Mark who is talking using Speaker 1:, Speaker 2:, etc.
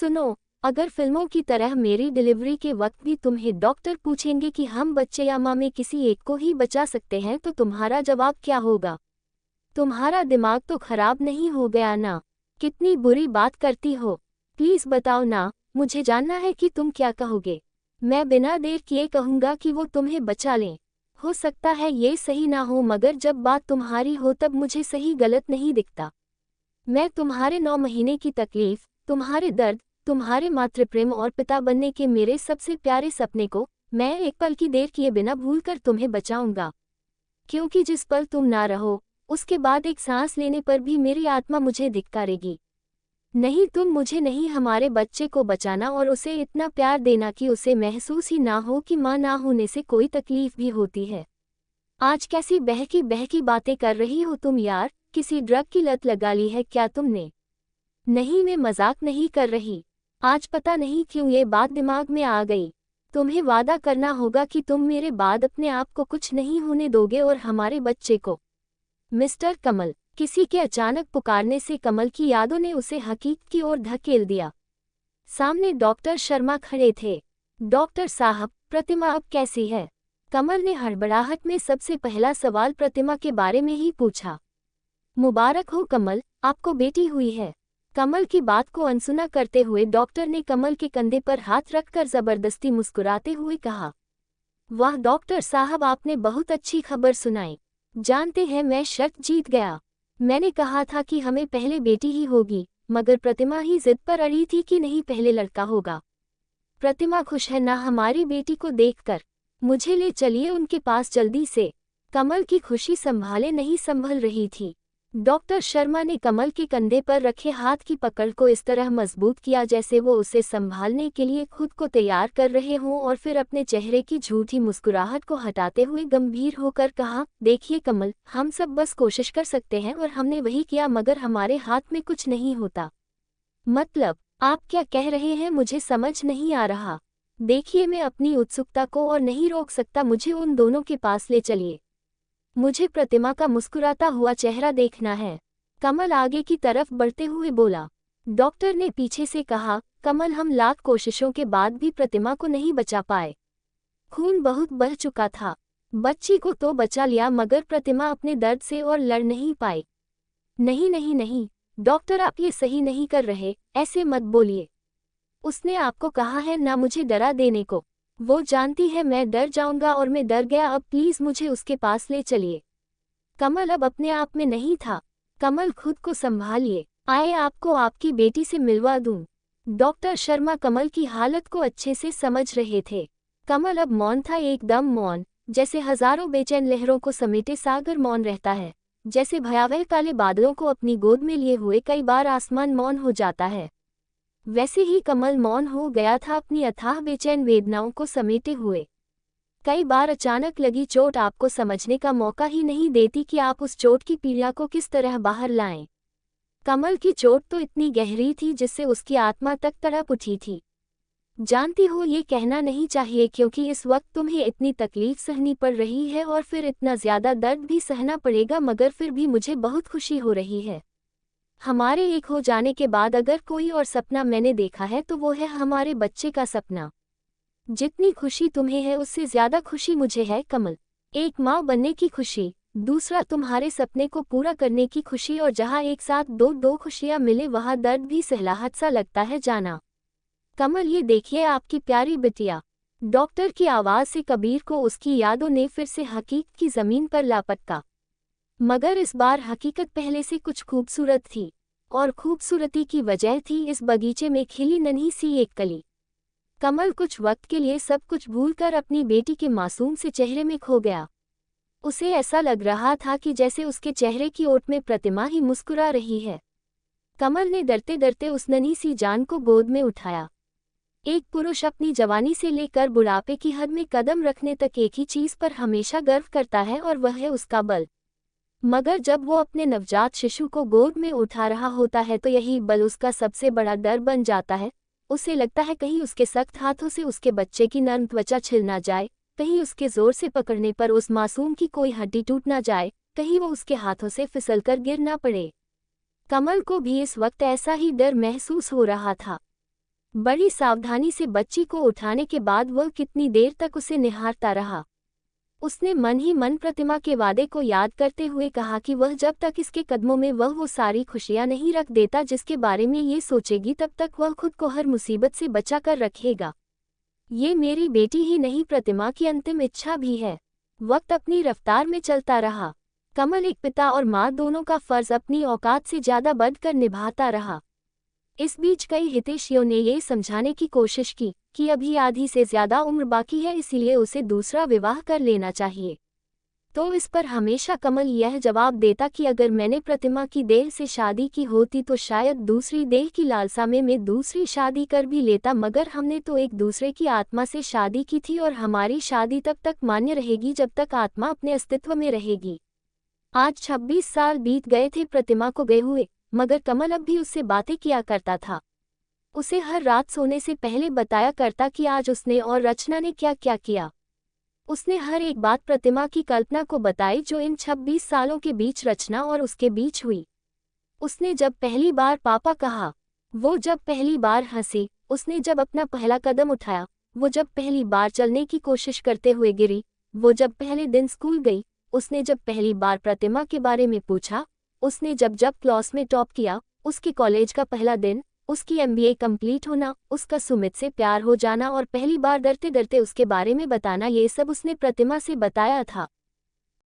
Speaker 1: सुनो, अगर फिल्मों की तरह मेरी डिलीवरी के वक्त भी तुम्हें डॉक्टर पूछेंगे कि हम बच्चे या माँ में किसी एक को ही बचा सकते हैं तो तुम्हारा जवाब क्या होगा? तुम्हारा दिमाग तो खराब नहीं हो गया ना? कितनी बुरी बात करती हो। प्लीज बताओ ना, मुझे जानना है कि तुम क्या कहोगे। मैं बिना देर किए कहूँगा कि वो तुम्हें बचा लें। हो सकता है ये सही ना हो, मगर जब बात तुम्हारी हो तब मुझे सही गलत नहीं दिखता। मैं तुम्हारे 9 महीने की तकलीफ, तुम्हारे दर्द, तुम्हारे मातृप्रेम और पिता बनने के मेरे सबसे प्यारे सपने को मैं एक पल की देर किए बिना भूलकर तुम्हें बचाऊंगा। क्योंकि जिस पल तुम ना रहो, उसके बाद एक सांस लेने पर भी मेरी आत्मा मुझे धिक्कारेगी। नहीं, तुम मुझे नहीं, हमारे बच्चे को बचाना और उसे इतना प्यार देना कि उसे महसूस ही ना हो कि माँ ना होने से कोई तकलीफ भी होती है। आज कैसी बहकी बहकी बातें कर रही हो तुम यार, किसी ड्रग की लत लगा ली है क्या तुमने? नहीं, मैं मजाक नहीं कर रही। आज पता नहीं क्यों ये बात दिमाग में आ गई। तुम्हें वादा करना होगा कि तुम मेरे बाद अपने आप को कुछ नहीं होने दोगे और हमारे बच्चे को। मिस्टर कमल। किसी के अचानक पुकारने से कमल की यादों ने उसे हकीकत की ओर धकेल दिया। सामने डॉक्टर शर्मा खड़े थे। डॉक्टर साहब, प्रतिमा अब कैसी है? कमल ने हड़बड़ाहट में सबसे पहला सवाल प्रतिमा के बारे में ही पूछा। मुबारक हो कमल, आपको बेटी हुई है। कमल की बात को अनसुना करते हुए डॉक्टर ने कमल के कंधे पर हाथ रखकर जबरदस्ती मुस्कुराते हुए कहा। वाह डॉक्टर साहब, आपने बहुत अच्छी खबर सुनाई। जानते हैं, मैं शर्त जीत गया। मैंने कहा था कि हमें पहले बेटी ही होगी, मगर प्रतिमा ही जिद पर अड़ी थी कि नहीं, पहले लड़का होगा। प्रतिमा खुश है ना हमारी बेटी को देखकर? मुझे ले चलिए उनके पास जल्दी से। कमल की खुशी संभाले नहीं संभल रही थी। डॉक्टर शर्मा ने कमल के कंधे पर रखे हाथ की पकड़ को इस तरह मजबूत किया जैसे वो उसे संभालने के लिए खुद को तैयार कर रहे हों, और फिर अपने चेहरे की झूठी मुस्कुराहट को हटाते हुए गंभीर होकर कहा, देखिए कमल, हम सब बस कोशिश कर सकते हैं और हमने वही किया, मगर हमारे हाथ में कुछ नहीं होता। मतलब, आप क्या कह रहे हैं? मुझे समझ नहीं आ रहा। देखिए, मैं अपनी उत्सुकता को और नहीं रोक सकता, मुझे उन दोनों के पास ले चलिए। मुझे प्रतिमा का मुस्कुराता हुआ चेहरा देखना है। कमल आगे की तरफ बढ़ते हुए बोला। डॉक्टर ने पीछे से कहा, कमल, हम लाख कोशिशों के बाद भी प्रतिमा को नहीं बचा पाए। खून बहुत बह चुका था। बच्ची को तो बचा लिया, मगर प्रतिमा अपने दर्द से और लड़ नहीं पाई। नहीं नहीं नहीं, डॉक्टर आप ये सही नहीं कर रहे, ऐसे मत बोलिए। उसने आपको कहा है ना मुझे डरा देने को। वो जानती है मैं डर जाऊंगा और मैं डर गया। अब प्लीज मुझे उसके पास ले चलिए। कमल अब अपने आप में नहीं था। कमल, खुद को संभालिए, आए आपको आपकी बेटी से मिलवा दूं। डॉक्टर शर्मा कमल की हालत को अच्छे से समझ रहे थे। कमल अब मौन था, एकदम मौन, जैसे हजारों बेचैन लहरों को समेटे सागर मौन रहता है। जैसे भयावह काले बादलों को अपनी गोद में लिए हुए कई बार आसमान मौन हो जाता है, वैसे ही कमल मौन हो गया था अपनी अथाह बेचैन वेदनाओं को समेटे हुए। कई बार अचानक लगी चोट आपको समझने का मौका ही नहीं देती कि आप उस चोट की पीड़ा को किस तरह बाहर लाएं। कमल की चोट तो इतनी गहरी थी जिससे उसकी आत्मा तक तड़प उठी थी। जानती हो, ये कहना नहीं चाहिए क्योंकि इस वक्त तुम्हें इतनी तकलीफ सहनी पड़ रही है और फिर इतना ज्यादा दर्द भी सहना पड़ेगा, मगर फिर भी मुझे बहुत खुशी हो रही है। हमारे एक हो जाने के बाद अगर कोई और सपना मैंने देखा है तो वो है हमारे बच्चे का सपना। जितनी खुशी तुम्हें है उससे ज्यादा खुशी मुझे है कमल। एक माँ बनने की खुशी, दूसरा तुम्हारे सपने को पूरा करने की खुशी, और जहाँ एक साथ दो दो खुशियाँ मिले वहाँ दर्द भी सहलाहट सा लगता है जाना। कमल, ये देखिए आपकी प्यारी बिटिया। डॉक्टर की आवाज़ से कबीर को उसकी यादों ने फिर से हकीकत की ज़मीन पर लापटका, मगर इस बार हकीकत पहले से कुछ खूबसूरत थी, और खूबसूरती की वजह थी इस बगीचे में खिली नन्ही सी एक कली। कमल कुछ वक्त के लिए सब कुछ भूलकर अपनी बेटी के मासूम से चेहरे में खो गया। उसे ऐसा लग रहा था कि जैसे उसके चेहरे की ओट में प्रतिमा ही मुस्कुरा रही है। कमल ने डरते डरते उस नन्ही सी जान को गोद में उठाया। एक पुरुष अपनी जवानी से लेकर बुढ़ापे की हद में कदम रखने तक एक ही चीज पर हमेशा गर्व करता है, और वह है उसका बल। मगर जब वो अपने नवजात शिशु को गोद में उठा रहा होता है तो यही बल उसका सबसे बड़ा डर बन जाता है। उसे लगता है कहीं उसके सख्त हाथों से उसके बच्चे की नर्म त्वचा छिल ना जाए, कहीं उसके जोर से पकड़ने पर उस मासूम की कोई हड्डी टूट ना जाए, कहीं वो उसके हाथों से फिसलकर गिर ना पड़े। कमल को भी इस वक्त ऐसा ही डर महसूस हो रहा था। बड़ी सावधानी से बच्ची को उठाने के बाद वह कितनी देर तक उसे निहारता रहा। उसने मन ही मन प्रतिमा के वादे को याद करते हुए कहा कि वह जब तक इसके कदमों में वह वो सारी खुशियां नहीं रख देता जिसके बारे में ये सोचेगी, तब तक वह खुद को हर मुसीबत से बचा कर रखेगा। ये मेरी बेटी ही नहीं, प्रतिमा की अंतिम इच्छा भी है। वक्त अपनी रफ्तार में चलता रहा। कमल एक पिता और माँ दोनों का फर्ज अपनी औकात से ज्यादा बढ़कर निभाता रहा। इस बीच कई हितैषियों ने ये समझाने की कोशिश की कि अभी आधी से ज्यादा उम्र बाकी है, इसीलिए उसे दूसरा विवाह कर लेना चाहिए। तो इस पर हमेशा कमल यह जवाब देता कि अगर मैंने प्रतिमा की देह से शादी की होती तो शायद दूसरी देह की लालसा में मैं दूसरी शादी कर भी लेता, मगर हमने तो एक दूसरे की आत्मा से शादी की थी और हमारी शादी तब तक मान्य रहेगी जब तक आत्मा अपने अस्तित्व में रहेगी। आज 26 साल बीत गए थे प्रतिमा को गए हुए, मगर कमल अब भी उससे बातें किया करता था। उसे हर रात सोने से पहले बताया करता कि आज उसने और रचना ने क्या क्या किया। उसने हर एक बात प्रतिमा की कल्पना को बताई जो इन 26 सालों के बीच रचना और उसके बीच हुई। उसने जब पहली बार पापा कहा, वो जब पहली बार हंसी, उसने जब अपना पहला कदम उठाया, वो जब पहली बार चलने की कोशिश करते हुए गिरी, वो जब पहले दिन स्कूल गई, उसने जब पहली बार प्रतिमा के बारे में पूछा, उसने जब क्लास में टॉप किया, उसके कॉलेज का पहला दिन, उसकी MBA कंप्लीट होना, उसका सुमित से प्यार हो जाना और पहली बार डरते डरते उसके बारे में बताना, ये सब उसने प्रतिमा से बताया था।